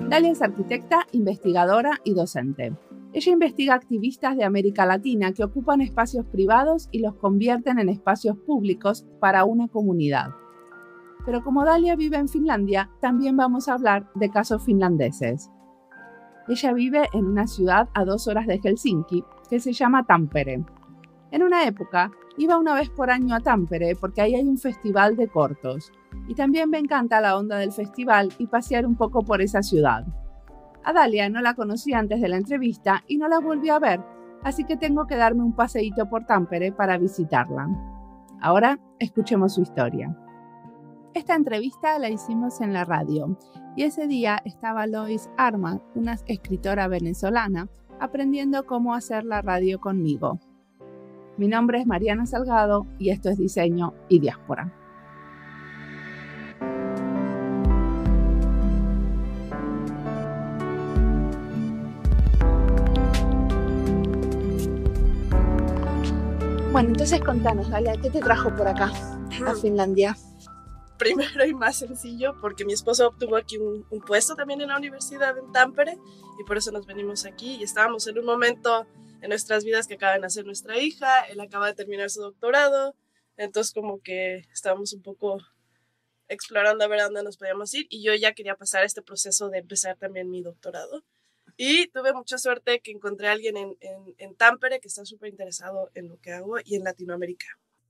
Dalia es arquitecta, investigadora y docente. Ella investiga activistas de América Latina que ocupan espacios privados y los convierten en espacios públicos para una comunidad. Pero como Dalia vive en Finlandia, también vamos a hablar de casos finlandeses. Ella vive en una ciudad a 2 horas de Helsinki que se llama Tampere. En una época, iba una vez por año a Tampere porque ahí hay un festival de cortos. Y también me encanta la onda del festival y pasear un poco por esa ciudad. A Dalia no la conocí antes de la entrevista y no la volví a ver, así que tengo que darme un paseíto por Tampere para visitarla. Ahora, escuchemos su historia. Esta entrevista la hicimos en la radio y ese día estaba Lois Arma, una escritora venezolana, aprendiendo cómo hacer la radio conmigo. Mi nombre es Mariana Salgado y esto es Diseño y Diáspora. Bueno, entonces contanos, Dalia, ¿qué te trajo por acá, a Finlandia? Primero y más sencillo, porque mi esposo obtuvo aquí un puesto también en la universidad en Tampere y por eso nos venimos aquí y estábamos en un momento en nuestras vidas que acaba de nacer nuestra hija, él acaba de terminar su doctorado, entonces como que estábamos un poco explorando a ver a dónde nos podíamos ir y yo ya quería pasar este proceso de empezar también mi doctorado y tuve mucha suerte que encontré a alguien en Tampere que está súper interesado en lo que hago y en Latinoamérica.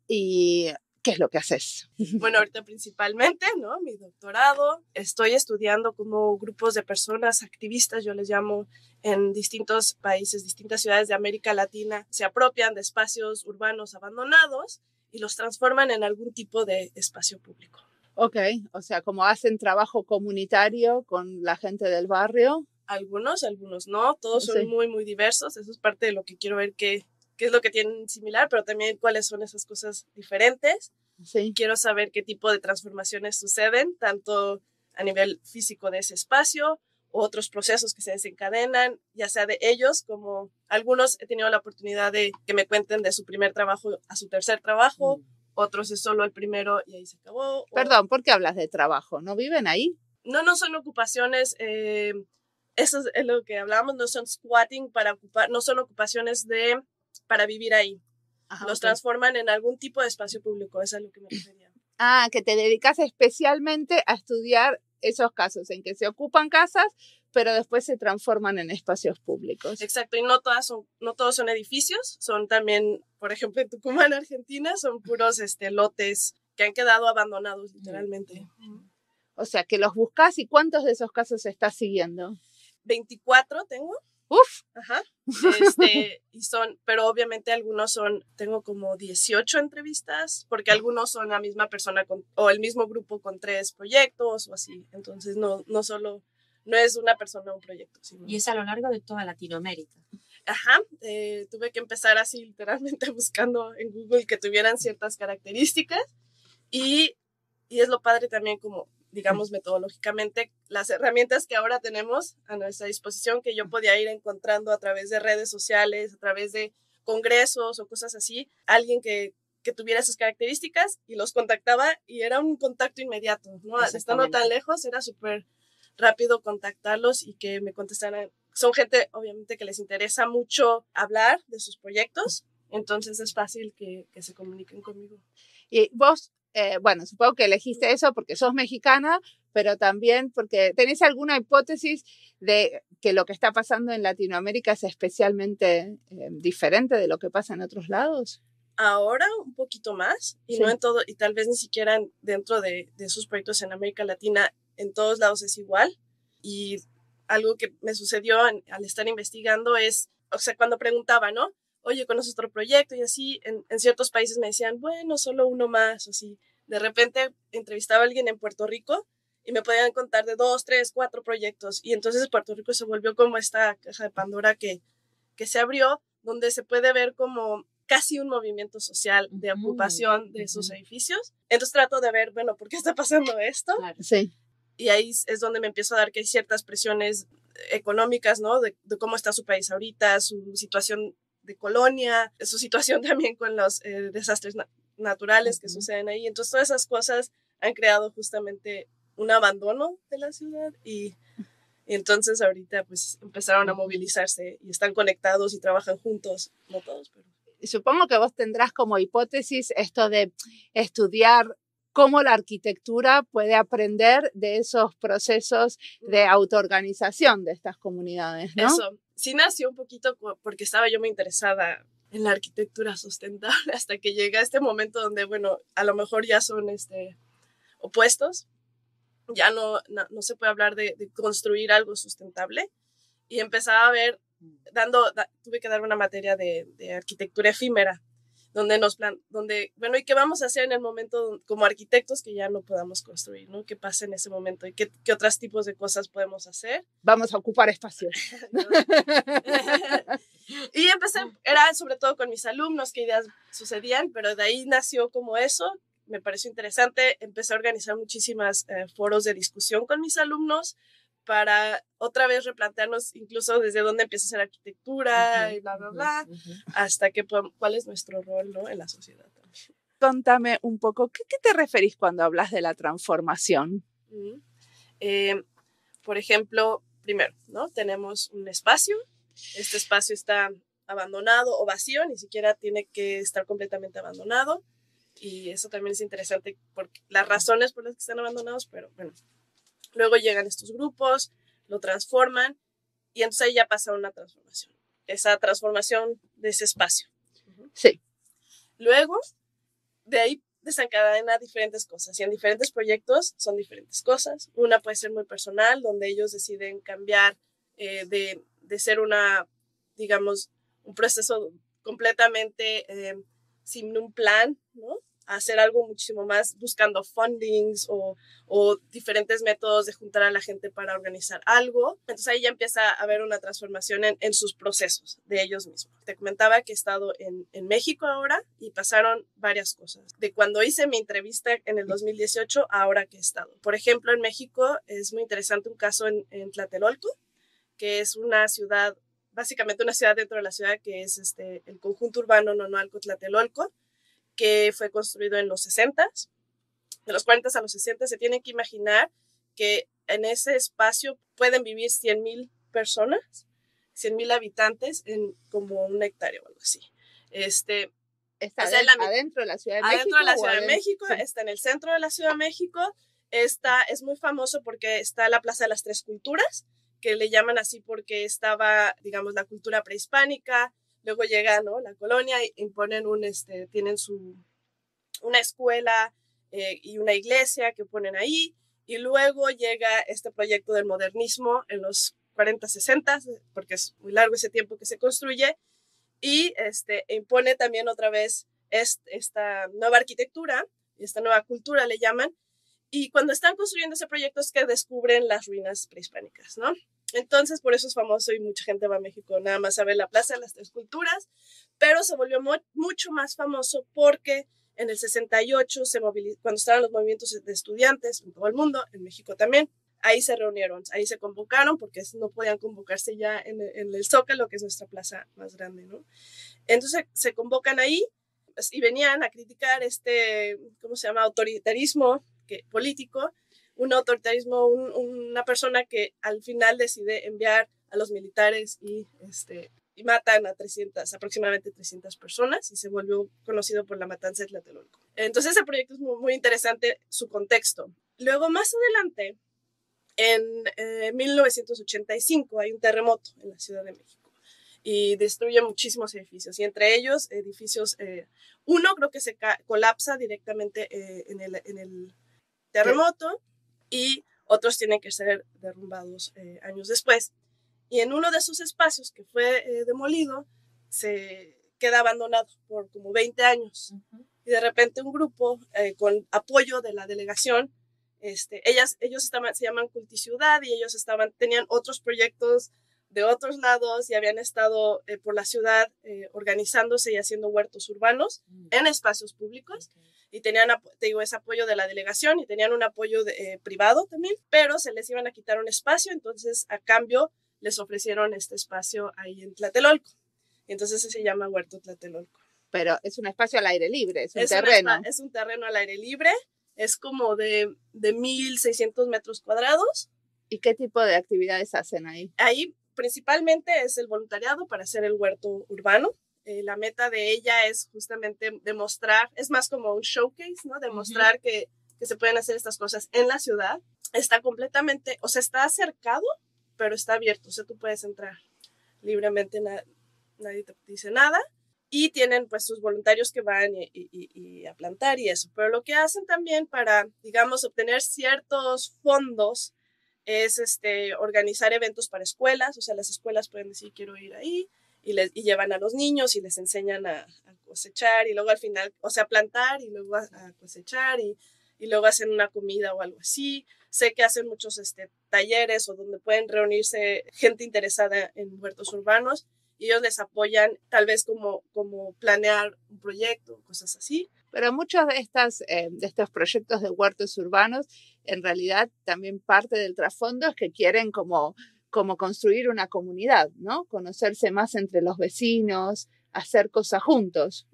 ¿Y qué es lo que haces? Bueno, ahorita principalmente, ¿no? Mi doctorado. Estoy estudiando cómo grupos de personas activistas, yo les llamo, en distintos países, distintas ciudades de América Latina, se apropian de espacios urbanos abandonados y los transforman en algún tipo de espacio público. Ok, o sea, como hacen trabajo comunitario con la gente del barrio. Algunos no, todos son muy, muy diversos. Eso es parte de lo que quiero ver qué es lo que tienen similar, pero también cuáles son esas cosas diferentes. Sí. Quiero saber qué tipo de transformaciones suceden, tanto a nivel físico de ese espacio, o otros procesos que se desencadenan, ya sea de ellos, como algunos he tenido la oportunidad de que me cuenten de su primer trabajo a su tercer trabajo, otros es solo el primero y ahí se acabó. Perdón, ¿por qué hablas de trabajo? ¿No viven ahí? No son ocupaciones, eso es lo que hablábamos, no son squatting para ocupar, no son ocupaciones para vivir ahí. Ajá, los transforman en algún tipo de espacio público, eso es a lo que me refería. Ah, que te dedicas especialmente a estudiar esos casos en que se ocupan casas, pero después se transforman en espacios públicos. Exacto, y no todos son edificios, son también, por ejemplo, en Tucumán, Argentina, son puros lotes que han quedado abandonados literalmente. O sea, que los buscas y ¿cuántos de esos casos estás siguiendo? 24 tengo. ¡Uf! Ajá. Pero obviamente algunos tengo como 18 entrevistas, porque algunos son la misma persona o el mismo grupo con 3 proyectos o así. Entonces no es una persona o un proyecto. Sino... Y es a lo largo de toda Latinoamérica. Ajá. Tuve que empezar así literalmente buscando en Google que tuvieran ciertas características y es lo padre también como digamos, metodológicamente, las herramientas que ahora tenemos a nuestra disposición, que yo podía ir encontrando a través de redes sociales, a través de congresos o cosas así, alguien que tuviera esas características y los contactaba y era un contacto inmediato, ¿no? Estando tan lejos, era súper rápido contactarlos y que me contestaran. Son gente, obviamente, que les interesa mucho hablar de sus proyectos, entonces es fácil que se comuniquen conmigo. Y vos, bueno, supongo que elegiste eso porque sos mexicana, pero también porque ¿tenés alguna hipótesis de que lo que está pasando en Latinoamérica es especialmente diferente de lo que pasa en otros lados? Ahora un poquito más, y sí. No en todo, y tal vez ni siquiera dentro de sus proyectos en América Latina, en todos lados es igual. Y algo que me sucedió al estar investigando es, o sea, cuando preguntaba, ¿no? Oye, ¿conoces otro proyecto? Y así, en ciertos países me decían, bueno, solo uno más, o así. De repente entrevistaba a alguien en Puerto Rico y me podían contar de 2, 3, 4 proyectos. Y entonces Puerto Rico se volvió como esta caja de Pandora que se abrió, donde se puede ver como casi un movimiento social de ocupación de esos edificios. Entonces trato de ver, bueno, ¿por qué está pasando esto? Claro, sí. Y ahí es donde me empiezo a dar que hay ciertas presiones económicas, ¿no? De cómo está su país ahorita, su situación de colonia, su situación también con los desastres naturales que suceden ahí. Entonces todas esas cosas han creado justamente un abandono de la ciudad y entonces ahorita pues empezaron a movilizarse y están conectados y trabajan juntos, no todos, pero... Supongo que vos tendrás como hipótesis esto de estudiar cómo la arquitectura puede aprender de esos procesos de autoorganización de estas comunidades, ¿no? Eso, sí nació un poquito porque estaba yo muy interesada en la arquitectura sustentable hasta que llega este momento donde, bueno, a lo mejor ya son opuestos, ya no se puede hablar de construir algo sustentable y empezaba a ver, tuve que dar una materia de arquitectura efímera, donde, bueno, ¿y qué vamos a hacer en el momento como arquitectos que ya no podamos construir, ¿no? ¿Qué pasa en ese momento? ¿Y qué otros tipos de cosas podemos hacer? Vamos a ocupar espacio. Y era sobre todo con mis alumnos qué ideas sucedían, pero de ahí nació como eso, me pareció interesante, empecé a organizar muchísimas foros de discusión con mis alumnos para otra vez replantearnos incluso desde dónde empieza a ser arquitectura y bla, bla, bla, hasta cuál es nuestro rol, ¿no? En la sociedad también. Contame un poco, ¿qué te referís cuando hablas de la transformación? Por ejemplo, primero, ¿no? Tenemos un espacio, este espacio está abandonado o vacío, ni siquiera tiene que estar completamente abandonado, y eso también es interesante porque las razones por las que están abandonados, pero bueno. Luego llegan estos grupos, lo transforman y entonces ahí ya pasa una transformación. Esa transformación de ese espacio. Sí. Luego, de ahí desencadena diferentes cosas y en diferentes proyectos son diferentes cosas. Una puede ser muy personal, donde ellos deciden cambiar de ser digamos, un proceso completamente sin un plan, ¿no? A hacer algo muchísimo más buscando fundings o diferentes métodos de juntar a la gente para organizar algo. Entonces ahí ya empieza a haber una transformación en sus procesos de ellos mismos. Te comentaba que he estado en México ahora y pasaron varias cosas. De cuando hice mi entrevista en el 2018 a ahora que he estado. Por ejemplo, en México es muy interesante un caso en Tlatelolco, que es una ciudad, básicamente una ciudad dentro de la ciudad que es el conjunto urbano Nonoalco-Tlatelolco, que fue construido en los 60, de los 40 a los 60. Se tiene que imaginar que en ese espacio pueden vivir 100,000 personas, 100,000 habitantes en como una hectárea o algo así. ¿Está adentro de la Ciudad de México? Adentro de la Ciudad de México, sí. Está en el centro de la Ciudad de México. Es muy famoso porque está la Plaza de las Tres Culturas, que le llaman así porque estaba, digamos, la cultura prehispánica. Luego llega, ¿no?, la colonia y imponen tienen una escuela y una iglesia que ponen ahí. Y luego llega este proyecto del modernismo en los 40, 60, porque es muy largo ese tiempo que se construye. Y impone también otra vez esta nueva arquitectura, esta nueva cultura le llaman. Y cuando están construyendo ese proyecto es que descubren las ruinas prehispánicas, ¿no? Entonces, por eso es famoso y mucha gente va a México nada más a ver la Plaza de las Tres Culturas, pero se volvió mucho más famoso porque en el 68, cuando estaban los movimientos de estudiantes en todo el mundo, en México también, ahí se reunieron, ahí se convocaron porque no podían convocarse ya en el Zócalo, que es nuestra plaza más grande, ¿no? Entonces se convocan ahí y venían a criticar ¿cómo se llama?, autoritarismo político, un autoritarismo, una persona que al final decide enviar a los militares y matan a aproximadamente 300 personas y se volvió conocido por la matanza de Tlatelolco. Entonces ese proyecto es muy, muy interesante, su contexto. Luego más adelante, en 1985 hay un terremoto en la Ciudad de México y destruye muchísimos edificios y entre ellos edificios, uno creo que se colapsa directamente en el terremoto y otros tienen que ser derrumbados años después. Y en uno de esos espacios que fue demolido, se queda abandonado por como 20 años. Y de repente un grupo, con apoyo de la delegación, ellos se llaman Culticiudad y ellos tenían otros proyectos de otros lados y habían estado por la ciudad organizándose y haciendo huertos urbanos en espacios públicos. Y tenían, te digo, ese apoyo de la delegación y tenían un apoyo privado también, pero se les iban a quitar un espacio, entonces a cambio les ofrecieron este espacio ahí en Tlatelolco. Y entonces se llama Huerto Tlatelolco. Pero es un espacio al aire libre, es un terreno. Es un terreno al aire libre Es como de 1.600 metros cuadrados. ¿Y qué tipo de actividades hacen ahí? Ahí principalmente es el voluntariado para hacer el huerto urbano. La meta de ella es justamente demostrar, es más como un showcase, ¿no? Demostrar que se pueden hacer estas cosas en la ciudad. Está completamente, o sea, está cercado, pero está abierto, o sea, tú puedes entrar libremente, nadie te dice nada. Y tienen pues sus voluntarios que van y a plantar y eso. Pero lo que hacen también para, digamos, obtener ciertos fondos es organizar eventos para escuelas. O sea, las escuelas pueden decir, quiero ir ahí, y llevan a los niños y les enseñan a cosechar, y luego al final, o sea, plantar y luego a cosechar, y luego hacen una comida o algo así. Sé que hacen muchos talleres o donde pueden reunirse gente interesada en huertos urbanos, y ellos les apoyan tal vez como planear un proyecto, cosas así. Pero muchos de estos proyectos de huertos urbanos, en realidad también parte del trasfondo es que quieren como construir una comunidad, ¿no? Conocerse más entre los vecinos, hacer cosas juntos.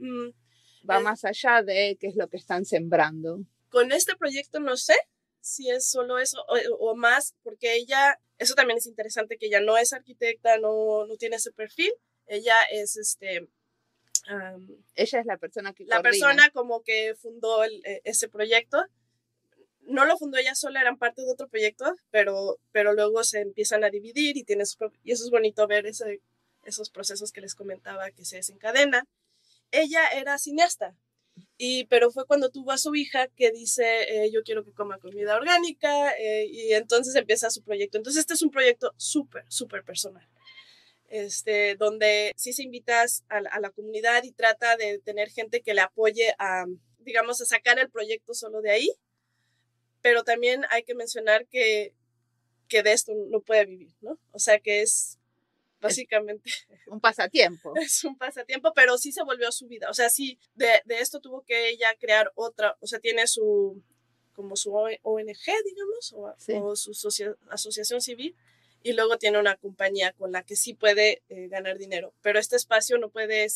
Va más allá de qué es lo que están sembrando. Con este proyecto no sé si es solo eso o más, porque ella, eso también es interesante, que ella no es arquitecta, no tiene ese perfil. Ella es ella es la persona que la coordina. persona como que fundó ese proyecto. No lo fundó ella sola, eran parte de otro proyecto, pero luego se empiezan a dividir y y eso es bonito ver esos procesos que les comentaba que se desencadenan. Ella era cineasta, pero fue cuando tuvo a su hija que dice, yo quiero que coma comida orgánica, y entonces empieza su proyecto. Entonces este es un proyecto súper, súper personal, donde sí se invitas a la comunidad y trata de tener gente que le apoye a sacar el proyecto solo de ahí. Pero también hay que mencionar que de esto no puede vivir, ¿no? O sea, que es básicamente un pasatiempo. Es un pasatiempo, pero sí se volvió su vida. O sea, sí, de esto tuvo que ella crear otra, o sea, tiene su ONG, digamos, o su asociación civil, y luego tiene una compañía con la que sí puede ganar dinero. Pero este espacio no puede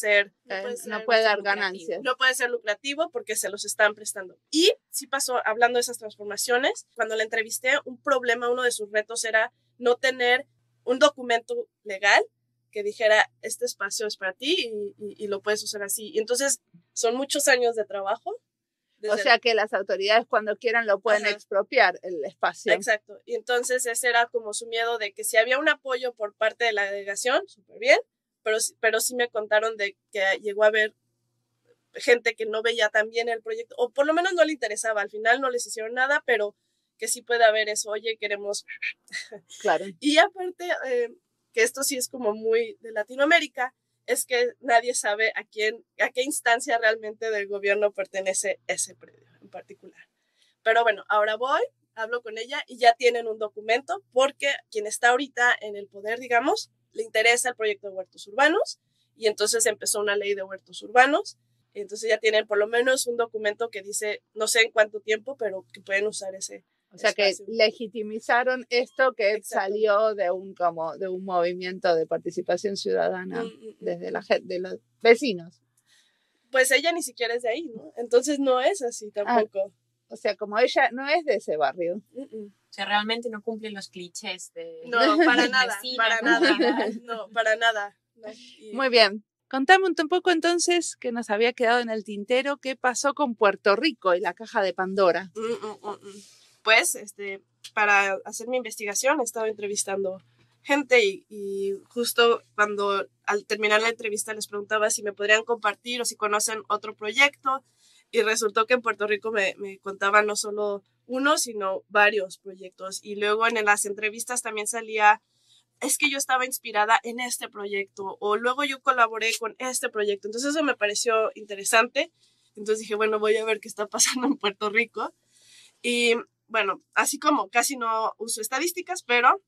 no puede dar ganancias. No puede ser lucrativo porque se los están prestando. Y sí pasó, hablando de esas transformaciones, cuando la entrevisté, uno de sus retos era no tener un documento legal que dijera, este espacio es para ti y lo puedes usar así. Y entonces son muchos años de trabajo. O sea que las autoridades cuando quieran lo pueden expropiar el espacio. Exacto. Y entonces ese era como su miedo de que si había un apoyo por parte de la delegación, súper bien, pero sí me contaron de que llegó a haber gente que no veía tan bien el proyecto, o por lo menos no le interesaba. Al final no les hicieron nada, pero que sí puede haber eso, oye, queremos... Claro. Y aparte, que esto sí es como muy de Latinoamérica, es que nadie sabe a qué instancia realmente del gobierno pertenece ese predio en particular. Pero bueno, ahora hablo con ella y ya tienen un documento, porque quien está ahorita en el poder, digamos, le interesa el proyecto de huertos urbanos, y entonces empezó una ley de huertos urbanos, y entonces ya tienen por lo menos un documento que dice, no sé en cuánto tiempo, pero que pueden usar ese. O sea, espacio. Que legitimizaron esto que Exacto. Salió de un movimiento de participación ciudadana desde de los vecinos. Pues ella ni siquiera es de ahí, ¿no? Entonces no es así tampoco. O sea, como ella no es de ese barrio. O sea, realmente no cumple los clichés de... No, para nada, para nada. No, para nada. No. Muy bien. Contame un poco entonces, que nos había quedado en el tintero, qué pasó con Puerto Rico y la caja de Pandora. Pues, para hacer mi investigación he estado entrevistando gente y justo cuando al terminar la entrevista les preguntaba si me podrían compartir o si conocen otro proyecto, y resultó que en Puerto Rico me contaban no solo uno, sino varios proyectos. Y luego en las entrevistas también salía, es que yo estaba inspirada en este proyecto, o luego yo colaboré con este proyecto. Entonces eso me pareció interesante. Entonces dije, bueno, voy a ver qué está pasando en Puerto Rico. Y bueno, así como casi no uso estadísticas, pero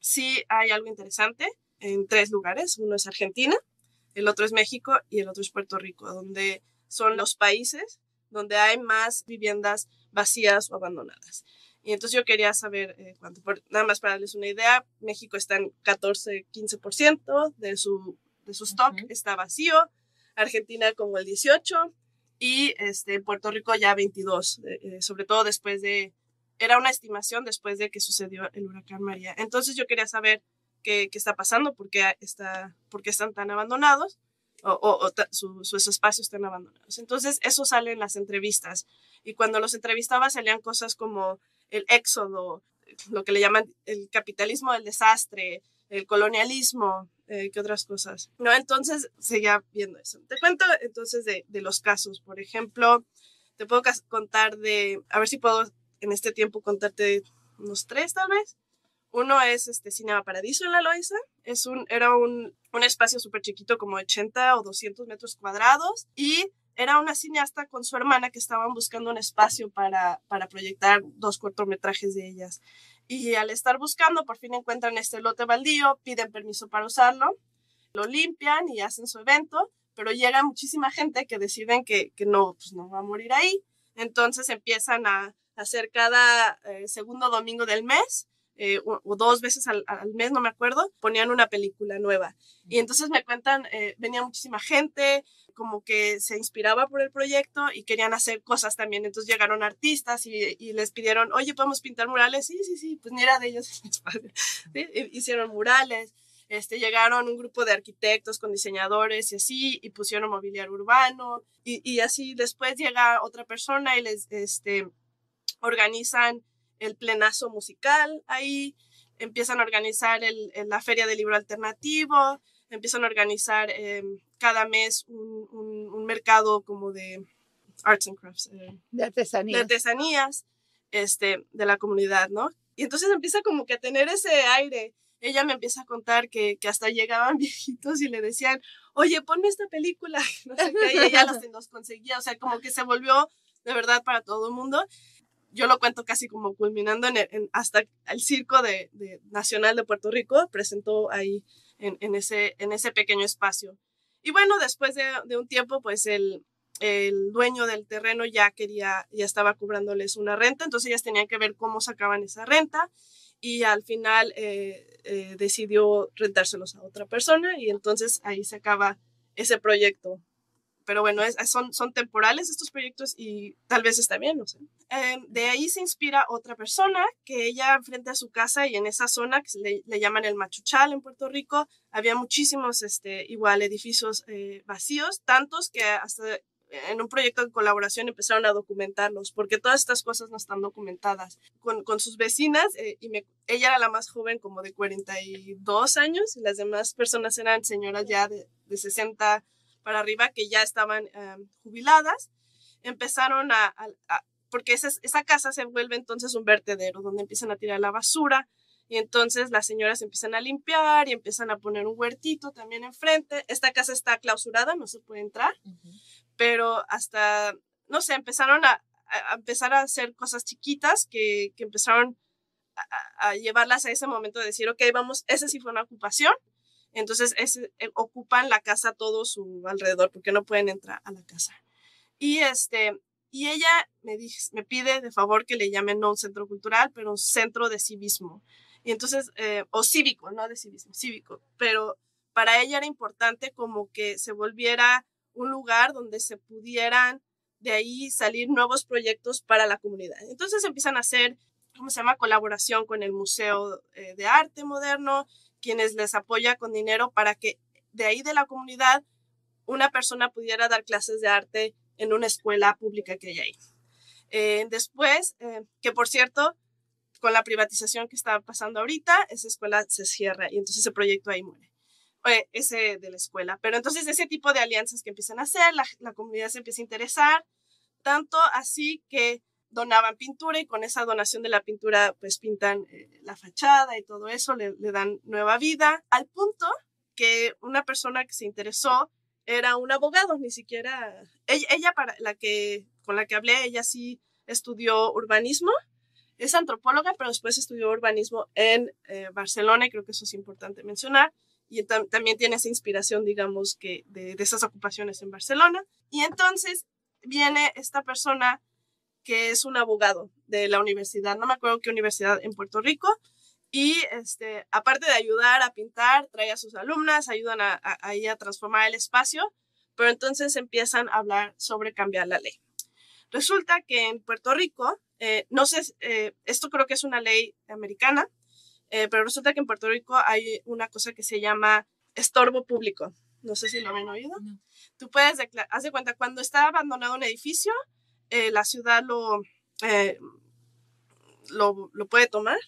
sí hay algo interesante en 3 lugares. Uno es Argentina, el otro es México y el otro es Puerto Rico, donde son los países donde hay más viviendas vacías o abandonadas. Y entonces yo quería saber cuánto. Nada más para darles una idea, México está en 14-15% de su stock está vacío, Argentina como el 18%, y en Puerto Rico ya 22, sobre todo era una estimación después de que sucedió el huracán María. Entonces yo quería saber qué está pasando, por qué están tan abandonados sus espacios están abandonados. Entonces eso sale en las entrevistas, y cuando los entrevistaba salían cosas como el éxodo, lo que le llaman el capitalismo del desastre, el colonialismo, ¿qué otras cosas? ¿No? Entonces seguía viendo eso. Te cuento entonces de los casos. Por ejemplo, te puedo contar a ver si puedo en este tiempo contarte unos 3 tal vez. Uno es Cinema Paradiso en La Loíza. Era un espacio súper chiquito, como 80 o 200 metros cuadrados, y era una cineasta con su hermana que estaban buscando un espacio para proyectar 2 cortometrajes de ellas. Y al estar buscando, por fin encuentran este lote baldío, piden permiso para usarlo, lo limpian y hacen su evento, pero llega muchísima gente que deciden que no, pues no va a morir ahí. Entonces empiezan a hacer cada segundo domingo del mes, o 2 veces al mes, no me acuerdo, ponían una película nueva. Y entonces me cuentan, venía muchísima gente, como que se inspiraba por el proyecto y querían hacer cosas también. Entonces llegaron artistas y les pidieron, oye, ¿podemos pintar murales? Sí, pues ni era de ellos el espacio. ¿Sí? Hicieron murales. Llegaron un grupo de arquitectos con diseñadores y así, y pusieron mobiliario urbano, y así después llega otra persona y les organizan el plenazo musical ahí, empiezan a organizar la feria del libro alternativo, empiezan a organizar cada mes un mercado como de arts and crafts, de artesanías, de la comunidad, ¿no? Y entonces empieza como que a tener ese aire. Ella me empieza a contar que hasta llegaban viejitos y le decían, oye, ponme esta película, no sé qué, y ella los conseguía, o sea, como que se volvió de verdad para todo el mundo. Yo lo cuento casi como culminando hasta el Circo Nacional de Puerto Rico, presentó ahí en ese pequeño espacio. Y bueno, después de un tiempo, pues el dueño del terreno ya estaba cobrándoles una renta, entonces ellas tenían que ver cómo sacaban esa renta, y al final decidió rentárselos a otra persona, y entonces ahí se acaba ese proyecto. Pero bueno, son temporales estos proyectos, y tal vez está bien, no sé. De ahí se inspira otra persona, que ella frente a su casa y en esa zona que le llaman el Machuchal en Puerto Rico, había muchísimos igual edificios vacíos, tantos que hasta en un proyecto de colaboración empezaron a documentarlos, porque todas estas cosas no están documentadas. Con sus vecinas, ella era la más joven, como de 42 años, y las demás personas eran señoras ya de 60 para arriba, que ya estaban jubiladas. Empezaron porque esa casa se vuelve entonces un vertedero donde empiezan a tirar la basura, y entonces las señoras empiezan a limpiar y empiezan a poner un huertito también enfrente. Esta casa está clausurada, no se puede entrar, pero hasta, no sé, empezaron a empezar a hacer cosas chiquitas que empezaron a llevarlas a ese momento de decir, ok, vamos, esa sí fue una ocupación. Entonces ocupan la casa todo su alrededor, porque no pueden entrar a la casa. Y ella me pide de favor que le llamen no un centro cultural, pero un centro de civismo. Y entonces, o cívico, no de civismo, cívico. Pero para ella era importante como que se volviera un lugar donde se pudieran de ahí salir nuevos proyectos para la comunidad. Entonces empiezan a hacer, ¿cómo se llama?, colaboración con el Museo de Arte Moderno, quienes les apoya con dinero para que de ahí de la comunidad una persona pudiera dar clases de arte en una escuela pública que hay ahí. Después, que por cierto, con la privatización que está pasando ahorita, esa escuela se cierra y entonces ese proyecto ahí muere. Ese de la escuela. Pero entonces ese tipo de alianzas que empiezan a hacer, la comunidad se empieza a interesar, tanto así que donaban pintura, y con esa donación de la pintura pues pintan la fachada y todo eso, le dan nueva vida, al punto que una persona que se interesó era un abogado, ni siquiera ella con la que hablé, ella sí estudió urbanismo, es antropóloga, pero después estudió urbanismo en Barcelona, y creo que eso es importante mencionar, y también tiene esa inspiración, digamos, que de esas ocupaciones en Barcelona. Y entonces viene esta persona que es un abogado de la universidad, no me acuerdo qué universidad en Puerto Rico, y aparte de ayudar a pintar, trae a sus alumnas, ayudan a transformar el espacio, pero entonces empiezan a hablar sobre cambiar la ley. Resulta que en Puerto Rico, no sé, esto creo que es una ley americana, pero resulta que en Puerto Rico hay una cosa que se llama estorbo público. No sé si lo habían oído. No. Tú puedes declarar, haz de cuenta, cuando está abandonado un edificio, la ciudad lo puede tomar.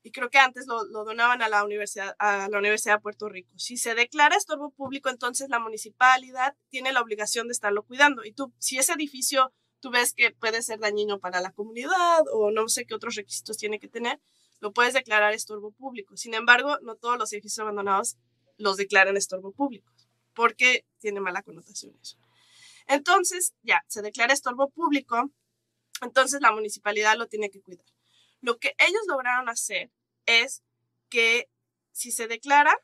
Y creo que antes lo donaban a la Universidad de Puerto Rico. Si se declara estorbo público, entonces la municipalidad tiene la obligación de estarlo cuidando. Y tú, si ese edificio tú ves que puede ser dañino para la comunidad o no sé qué otros requisitos tiene que tener, lo puedes declarar estorbo público. Sin embargo, no todos los edificios abandonados los declaran estorbo público, porque tiene mala connotación eso. Entonces, ya, se declara estorbo público, entonces la municipalidad lo tiene que cuidar. Lo que ellos lograron hacer es que si se declara,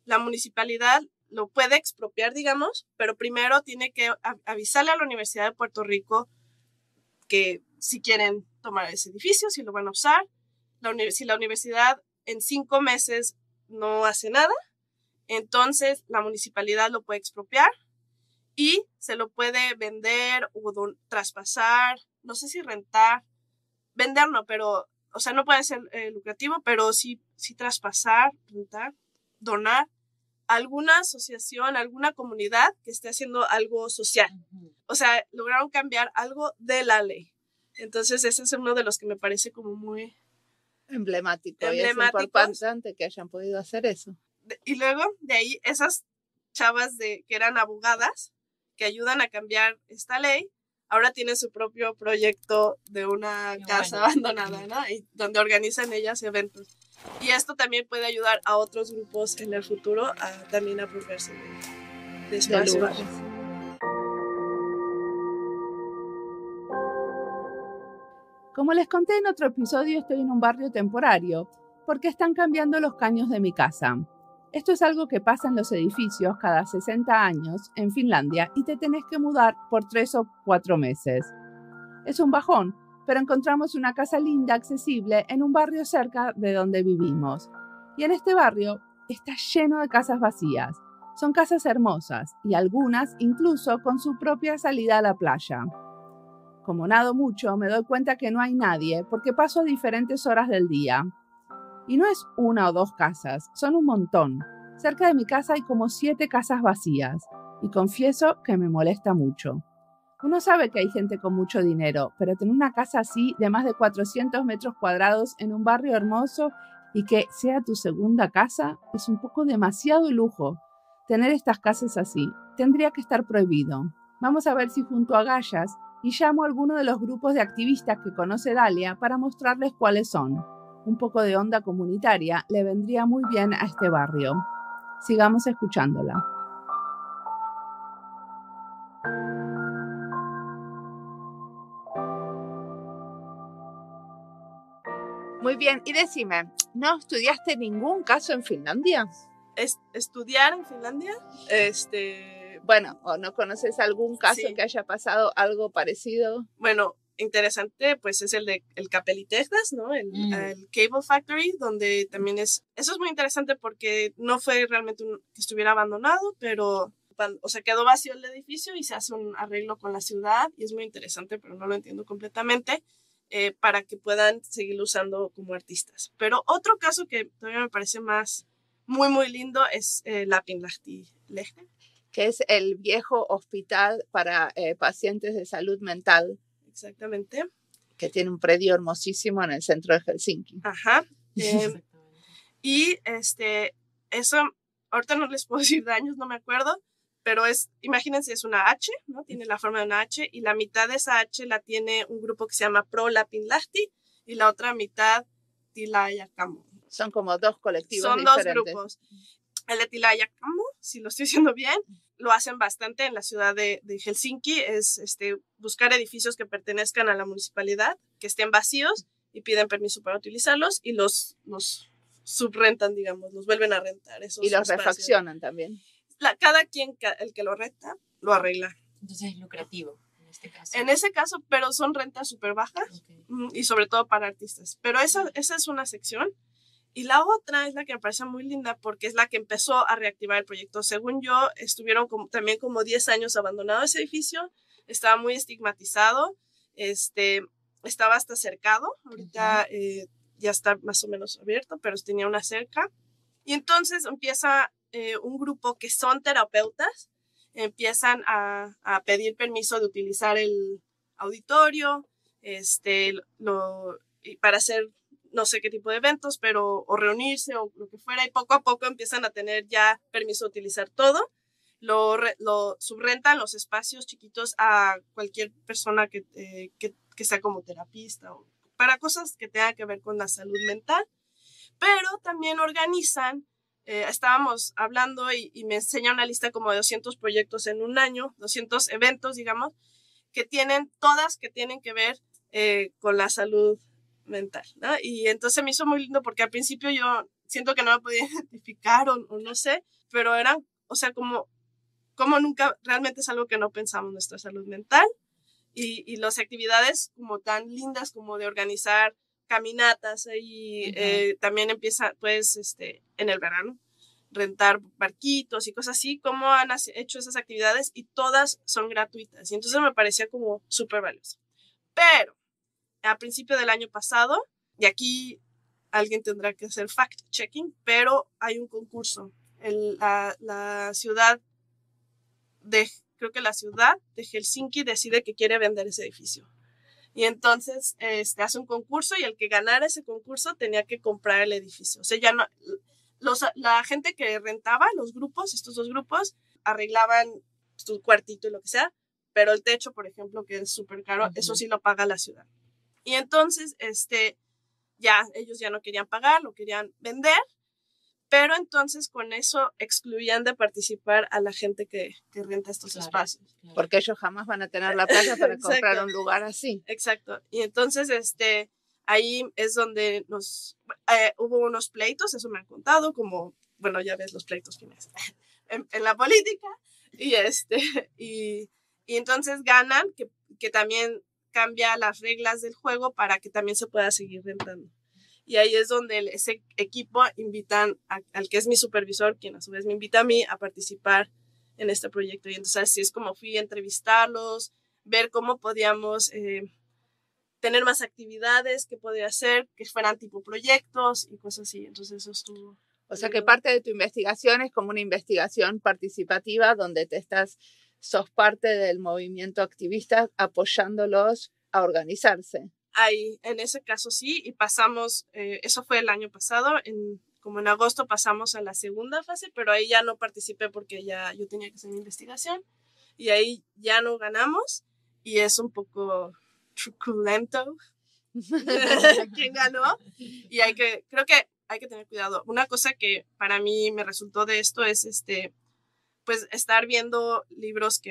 la municipalidad lo puede expropiar, digamos, pero primero tiene que avisarle a la Universidad de Puerto Rico que si quieren tomar ese edificio, si lo van a usar. Si la universidad en 5 meses no hace nada, entonces la municipalidad lo puede expropiar y se lo puede vender o traspasar, no sé si rentar, vender no, pero, o sea, no puede ser lucrativo, pero sí traspasar, rentar, donar a alguna asociación, a alguna comunidad que esté haciendo algo social. O sea, lograron cambiar algo de la ley. Entonces, ese es uno de los que me parece como muy emblemático. Y es importante que hayan podido hacer eso. Y luego, de ahí, esas chavas que eran abogadas, que ayudan a cambiar esta ley, ahora tienen su propio proyecto de una casa abandonada, ¿no? Y donde organizan ellas eventos. Y esto también puede ayudar a otros grupos en el futuro a también apropiarse de espacios. Como les conté en otro episodio, estoy en un barrio temporario porque están cambiando los caños de mi casa. Esto es algo que pasa en los edificios cada 60 años en Finlandia y te tenés que mudar por 3 o 4 meses. Es un bajón, pero encontramos una casa linda, accesible, en un barrio cerca de donde vivimos. Y en este barrio está lleno de casas vacías. Son casas hermosas y algunas incluso con su propia salida a la playa. Como nado mucho, me doy cuenta que no hay nadie porque paso a diferentes horas del día. Y no es 1 o 2 casas, son un montón. Cerca de mi casa hay como 7 casas vacías y confieso que me molesta mucho. Uno sabe que hay gente con mucho dinero, pero tener una casa así de más de 400 metros cuadrados en un barrio hermoso y que sea tu segunda casa es un poco demasiado lujo. Tener estas casas así tendría que estar prohibido. Vamos a ver si junto a Gallas y llamo a alguno de los grupos de activistas que conoce Dalia para mostrarles cuáles son. Un poco de onda comunitaria le vendría muy bien a este barrio. Sigamos escuchándola. Muy bien, y decime, ¿no estudiaste ningún caso en Finlandia? ¿Estudiar en Finlandia? Bueno, ¿o no conoces algún caso que haya pasado algo parecido? Bueno, interesante, pues es el de el Capelli-Texas, ¿no? El Cable Factory, donde también eso es muy interesante porque no fue realmente que estuviera abandonado, pero, o sea, quedó vacío el edificio y se hace un arreglo con la ciudad y es muy interesante, pero no lo entiendo completamente, para que puedan seguir usando como artistas. Pero otro caso que todavía me parece muy, muy lindo es Lapinlahti-lehti, que es el viejo hospital para pacientes de salud mental. Exactamente. Que tiene un predio hermosísimo en el centro de Helsinki. Ajá. Y eso, ahorita no les puedo decir de años, no me acuerdo, pero imagínense, es una H, ¿no? Tiene la forma de una H y la mitad de esa H la tiene un grupo que se llama Pro Lapinlahti y la otra mitad Tilaajakamo. Son como 2 colectivos Son diferentes. 2 grupos. El de Tilaajakamo, si lo estoy diciendo bien, lo hacen bastante en la ciudad de Helsinki, es buscar edificios que pertenezcan a la municipalidad, que estén vacíos y piden permiso para utilizarlos y los subrentan, digamos, los vuelven a rentar. Y los refaccionan también. Cada quien, el que lo renta, lo arregla. Entonces es lucrativo en este caso. En ese caso, pero son rentas súper bajas, y sobre todo para artistas. Pero esa es una sección. Y la otra es la que me parece muy linda porque es la que empezó a reactivar el proyecto. Según yo, estuvieron también como 10 años abandonado ese edificio, estaba muy estigmatizado, estaba hasta cercado, ahorita ya está más o menos abierto, pero tenía una cerca. Y entonces empieza un grupo que son terapeutas, empiezan a pedir permiso de utilizar el auditorio, para hacer no sé qué tipo de eventos, pero o reunirse o lo que fuera, y poco a poco empiezan a tener ya permiso de utilizar todo. Lo subrentan los espacios chiquitos a cualquier persona que sea como terapista o para cosas que tengan que ver con la salud mental, pero también organizan, estábamos hablando y me enseña una lista como de 200 proyectos en un año, 200 eventos, digamos, que tienen que ver con la salud mental, ¿no? Y entonces me hizo muy lindo porque al principio yo siento que no me podía identificar o no sé, pero eran, o sea, como nunca realmente es algo que no pensamos, nuestra salud mental, y las actividades como tan lindas como de organizar caminatas y también empieza pues en el verano rentar barquitos y cosas así, como han hecho esas actividades y todas son gratuitas, y entonces me parecía como súper valioso. Pero a principio del año pasado, y aquí alguien tendrá que hacer fact-checking, pero hay un concurso. La ciudad creo que la ciudad de Helsinki decide que quiere vender ese edificio. Y entonces hace un concurso y el que ganara ese concurso tenía que comprar el edificio. O sea, ya no, la gente que rentaba, estos dos grupos, arreglaban su cuartito y lo que sea, pero el techo, por ejemplo, que es súper caro, eso sí lo paga la ciudad. Y entonces, ya ellos ya no querían pagar, lo querían vender, pero entonces con eso excluían de participar a la gente que renta estos espacios. Claro. Porque ellos jamás van a tener la plata para comprar un lugar así. Exacto. Y entonces, ahí es donde hubo unos pleitos, eso me han contado, como, bueno, ya ves los pleitos finales en la política, y entonces ganan, que también cambia las reglas del juego para que también se pueda seguir rentando. Y ahí es donde ese equipo invitan al que es mi supervisor, quien a su vez me invita a mí a participar en este proyecto. Y entonces así es como fui a entrevistarlos, ver cómo podíamos tener más actividades, qué podía hacer, que fueran tipo proyectos y cosas así. Entonces eso estuvo... O sea que parte de tu investigación es como una investigación participativa donde sos parte del movimiento activista apoyándolos a organizarse. Ahí, en ese caso sí, y pasamos, eso fue el año pasado, como en agosto pasamos a la segunda fase, pero ahí ya no participé porque ya yo tenía que hacer mi investigación, y ahí ya no ganamos, y es un poco truculento quién ganó, y creo que hay que tener cuidado. Una cosa que para mí me resultó de esto es, pues estar viendo libros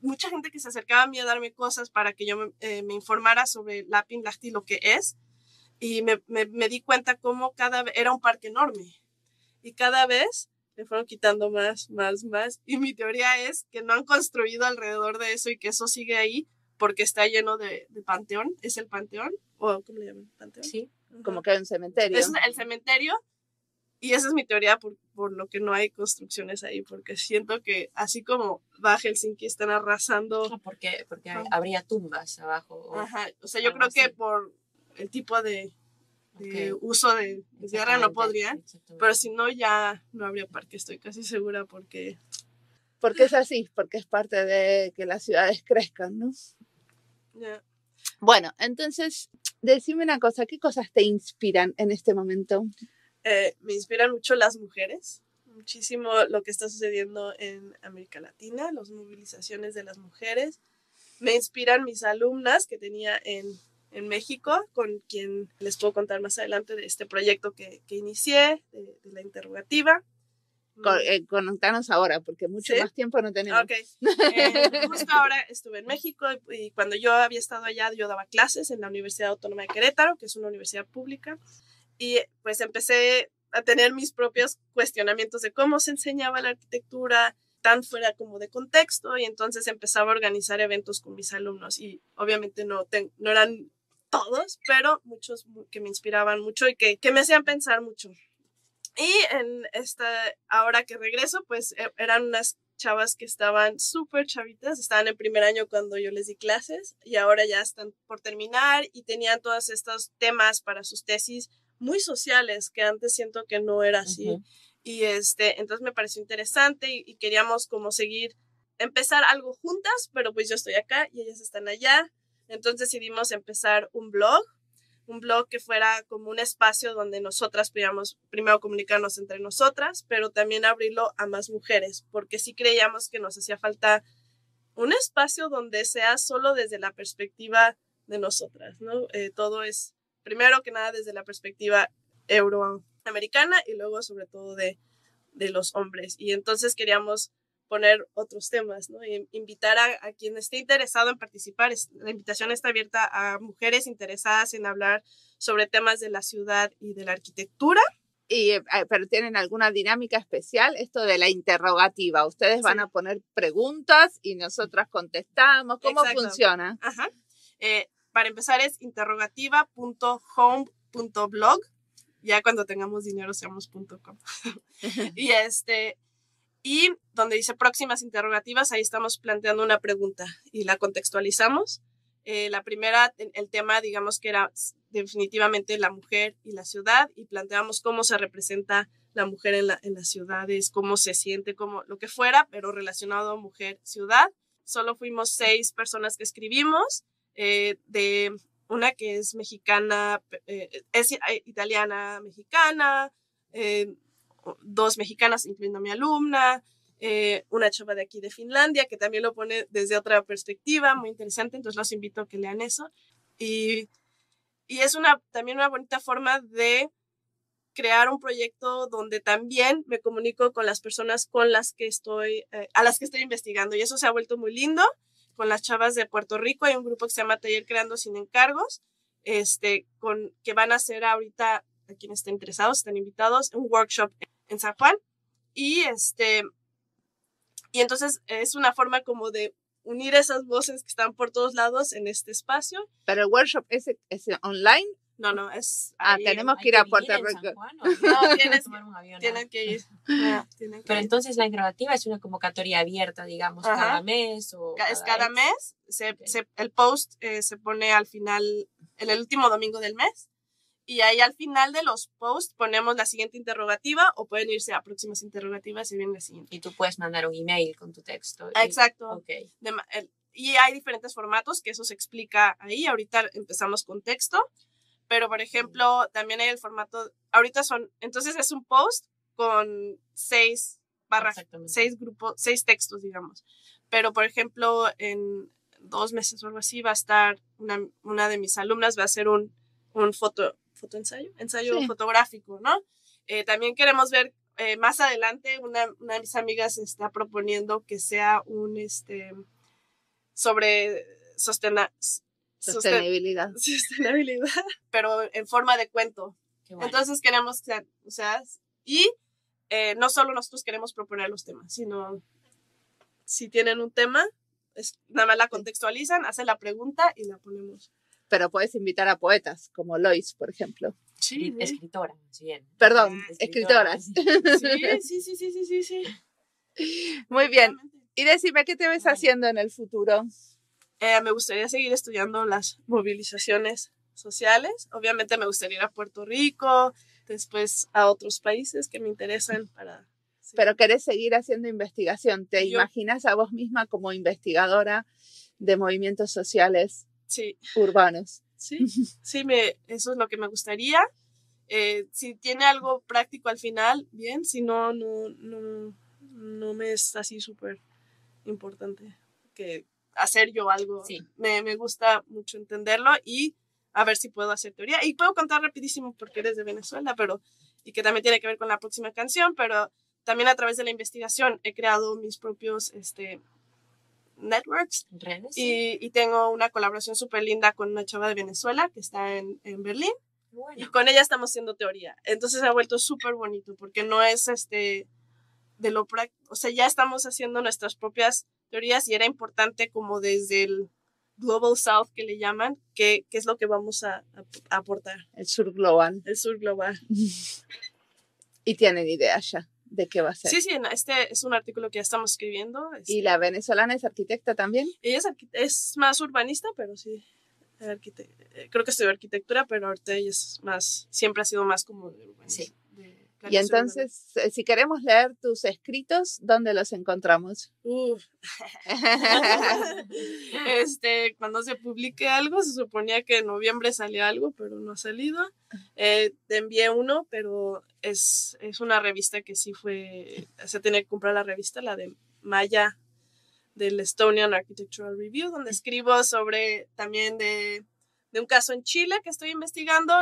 mucha gente que se acercaba a mí a darme cosas para que yo me informara sobre Lapin Lahti, lo que es, y me di cuenta cómo cada vez era un parque enorme y cada vez le fueron quitando más, y mi teoría es que no han construido alrededor de eso y que eso sigue ahí porque está lleno de panteón. ¿Es el panteón? ¿O cómo le llaman? ¿Panteón? Sí, como que hay un cementerio. Es el cementerio. Y esa es mi teoría por lo que no hay construcciones ahí, porque siento que así como va Helsinki están arrasando. Porque habría tumbas abajo. Ajá, o sea, yo creo que por el tipo de uso de tierra no podrían, pero si no ya no habría parque, estoy casi segura porque es así, porque es parte de que las ciudades crezcan, ¿no? Yeah. Bueno, entonces, decime una cosa, ¿qué cosas te inspiran en este momento? Me inspiran mucho las mujeres, muchísimo lo que está sucediendo en América Latina, las movilizaciones de las mujeres. Me inspiran mis alumnas que tenía en México, con quien les puedo contar más adelante de este proyecto que inicié, de la interrogativa. Contanos ahora, porque mucho más tiempo no tenemos. Okay. Justo ahora estuve en México y cuando yo había estado allá, yo daba clases en la Universidad Autónoma de Querétaro, que es una universidad pública. Y pues empecé a tener mis propios cuestionamientos de cómo se enseñaba la arquitectura tan fuera como de contexto, y entonces empezaba a organizar eventos con mis alumnos y obviamente no eran todos, pero muchos que me inspiraban mucho y que me hacían pensar mucho. Y ahora que regreso, pues eran unas chavas que estaban súper chavitas, estaban en primer año cuando yo les di clases y ahora ya están por terminar y tenían todos estos temas para sus tesis muy sociales, que antes siento que no era así. Uh-huh. Y entonces me pareció interesante y queríamos como empezar algo juntas, pero pues yo estoy acá y ellas están allá. Entonces decidimos empezar un blog que fuera como un espacio donde nosotras pudiéramos primero comunicarnos entre nosotras, pero también abrirlo a más mujeres, porque sí creíamos que nos hacía falta un espacio donde sea solo desde la perspectiva de nosotras, ¿no? Todo es, primero que nada, desde la perspectiva euroamericana y luego sobre todo de los hombres. Y entonces queríamos poner otros temas, ¿no? Y invitar a quien esté interesado en participar. La invitación está abierta a mujeres interesadas en hablar sobre temas de la ciudad y de la arquitectura. Pero ¿tienen alguna dinámica especial? Esto de la interrogativa. Ustedes van a poner preguntas y nosotras contestamos. ¿Cómo funciona? Ajá. Para empezar es interrogativa.home.blog. Ya cuando tengamos dinero seamos .com. Y donde dice próximas interrogativas, ahí estamos planteando una pregunta y la contextualizamos. La primera, el tema, digamos que era definitivamente la mujer y la ciudad, y planteamos cómo se representa la mujer en las ciudades, cómo se siente, como lo que fuera, pero relacionado a mujer-ciudad. Solo fuimos 6 personas que escribimos, de una que es mexicana, es italiana, mexicana, 2 mexicanas, incluyendo a mi alumna, una chava de aquí de Finlandia, que también lo pone desde otra perspectiva, muy interesante, entonces los invito a que lean eso. Y es también una bonita forma de crear un proyecto donde también me comunico con las personas a las que estoy investigando, y eso se ha vuelto muy lindo. Con las chavas de Puerto Rico hay un grupo que se llama Taller Creando Sin Encargos, que van a hacer ahorita, a quienes estén interesados, están invitados, un workshop en San Juan, y entonces es una forma como de unir esas voces que están por todos lados en este espacio. ¿Pero el workshop es online? No, es... tenemos que ir a Puerto Rico. No, tienen que ir. Pero entonces la interrogativa es una convocatoria abierta, digamos, cada mes. Es cada mes. El post se pone al final, en el último domingo del mes. Y ahí al final de los posts ponemos la siguiente interrogativa, o pueden irse a próximas interrogativas y viene la siguiente. Y tú puedes mandar un email con tu texto. Exacto. Okay. Y hay diferentes formatos, que eso se explica ahí. Ahorita empezamos con texto, pero por ejemplo, también hay el formato, entonces es un post con 6 textos, digamos. Pero por ejemplo, en 2 meses o algo así va a estar una de mis alumnas, va a hacer un ensayo sí, fotográfico, ¿no? También queremos ver más adelante, una de mis amigas está proponiendo que sea un sobre sostenibilidad, pero en forma de cuento. Bueno. Entonces queremos, no solo nosotros queremos proponer los temas, sino si tienen un tema, nada más la contextualizan, hacen la pregunta y la ponemos. Pero puedes invitar a poetas, como Lois, por ejemplo. Sí. Escritoras, bien. Perdón, escritoras. Sí. Muy bien. Y decime, ¿qué te ves haciendo en el futuro? Me gustaría seguir estudiando las movilizaciones sociales. Obviamente me gustaría ir a Puerto Rico, después a otros países que me interesan para... Sí. Pero querés seguir haciendo investigación. ¿Te imaginas a vos misma como investigadora de movimientos sociales urbanos? Sí, eso es lo que me gustaría. Si tiene algo práctico al final, bien. Si no me es así súper importante que hacer yo algo. Sí. Me gusta mucho entenderlo y a ver si puedo hacer teoría. Y puedo contar rapidísimo porque eres de Venezuela, y que también tiene que ver con la próxima canción, pero también a través de la investigación he creado mis propios networks. ¿Redes? Y tengo una colaboración súper linda con una chava de Venezuela que está en Berlín. Bueno. Y con ella estamos haciendo teoría. Entonces se ha vuelto súper bonito porque no es de lo práctico. O sea, ya estamos haciendo nuestras propias teorías y era importante como desde Global South que le llaman, que es lo que vamos a aportar. El sur global. El sur global. ¿Y tienen idea ya de qué va a ser? Sí, este es un artículo que ya estamos escribiendo. ¿Y la venezolana es arquitecta también? Ella es más urbanista, pero sí, creo que estudió arquitectura, pero ahorita ella siempre ha sido más como de urbanismo. Sí. Y entonces, si queremos leer tus escritos, ¿dónde los encontramos? Cuando se publique algo, se suponía que en noviembre salía algo, pero no ha salido. Te envié uno, pero es una revista que sí se tiene que comprar la revista, la de Maya, del Estonian Architectural Review, donde escribo sobre también de un caso en Chile que estoy investigando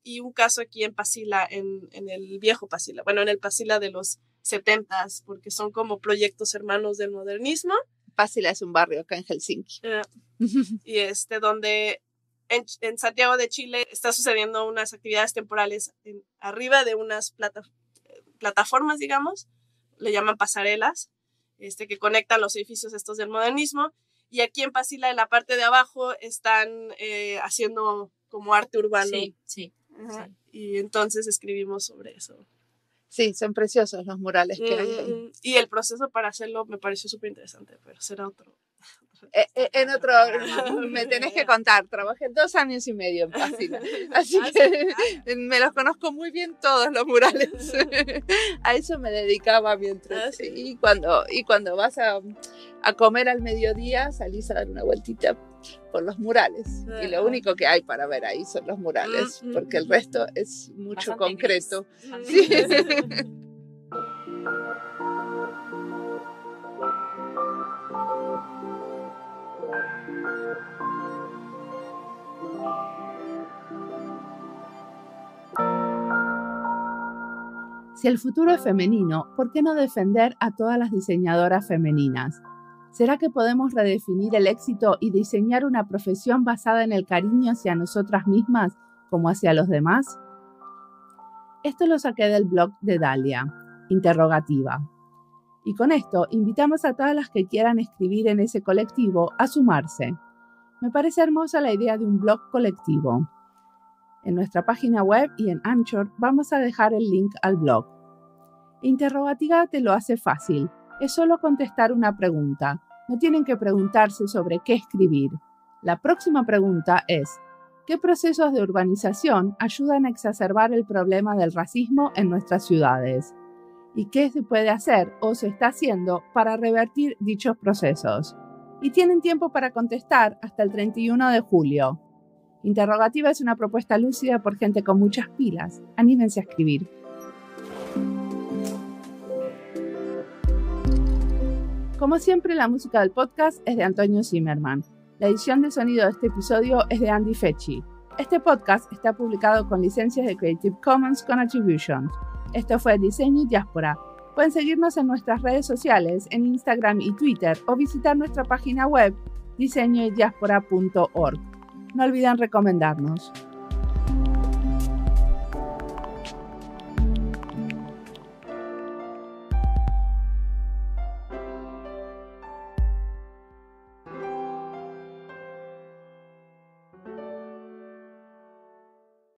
y un caso aquí en Pasila, en el viejo Pasila, bueno, en el Pasila de los 70s, porque son como proyectos hermanos del modernismo. Pasila es un barrio acá en Helsinki. Y donde en Santiago de Chile está sucediendo unas actividades temporales arriba de unas plataformas, digamos, le llaman pasarelas, que conectan los edificios estos del modernismo, y aquí en Pasila, en la parte de abajo, están haciendo como arte urbano. Sí. Sí. Y entonces escribimos sobre eso. Sí, son preciosos los murales que hay ahí. Y el proceso para hacerlo me pareció súper interesante, pero será otro. En otro, me tenés que contar, trabajé 2 años y medio en Pasila, así que me los conozco muy bien todos los murales. A eso me dedicaba mientras. Y cuando vas a comer al mediodía, salís a dar una vueltita por los murales. Y lo único que hay para ver ahí son los murales, porque el resto es mucho bastante concreto. Sí. Si el futuro es femenino, ¿por qué no defender a todas las diseñadoras femeninas? ¿Será que podemos redefinir el éxito y diseñar una profesión basada en el cariño hacia nosotras mismas como hacia los demás? Esto lo saqué del blog de Dalia, Interrogativa. Y con esto invitamos a todas las que quieran escribir en ese colectivo a sumarse. Me parece hermosa la idea de un blog colectivo. En nuestra página web y en Anchor vamos a dejar el link al blog. Interrogativa te lo hace fácil. Es solo contestar una pregunta. No tienen que preguntarse sobre qué escribir. La próxima pregunta es: ¿qué procesos de urbanización ayudan a exacerbar el problema del racismo en nuestras ciudades? ¿Y qué se puede hacer o se está haciendo para revertir dichos procesos? Y tienen tiempo para contestar hasta el 31 de julio. Interrogativa es una propuesta lúcida por gente con muchas pilas. Anímense a escribir. Como siempre, la música del podcast es de Antonio Zimmerman. La edición de sonido de este episodio es de Andy Fechi. Este podcast está publicado con licencias de Creative Commons con Attribution. Esto fue Diseño y Diáspora. Pueden seguirnos en nuestras redes sociales, en Instagram y Twitter, o visitar nuestra página web diseñoydiaspora.org. No olviden recomendarnos.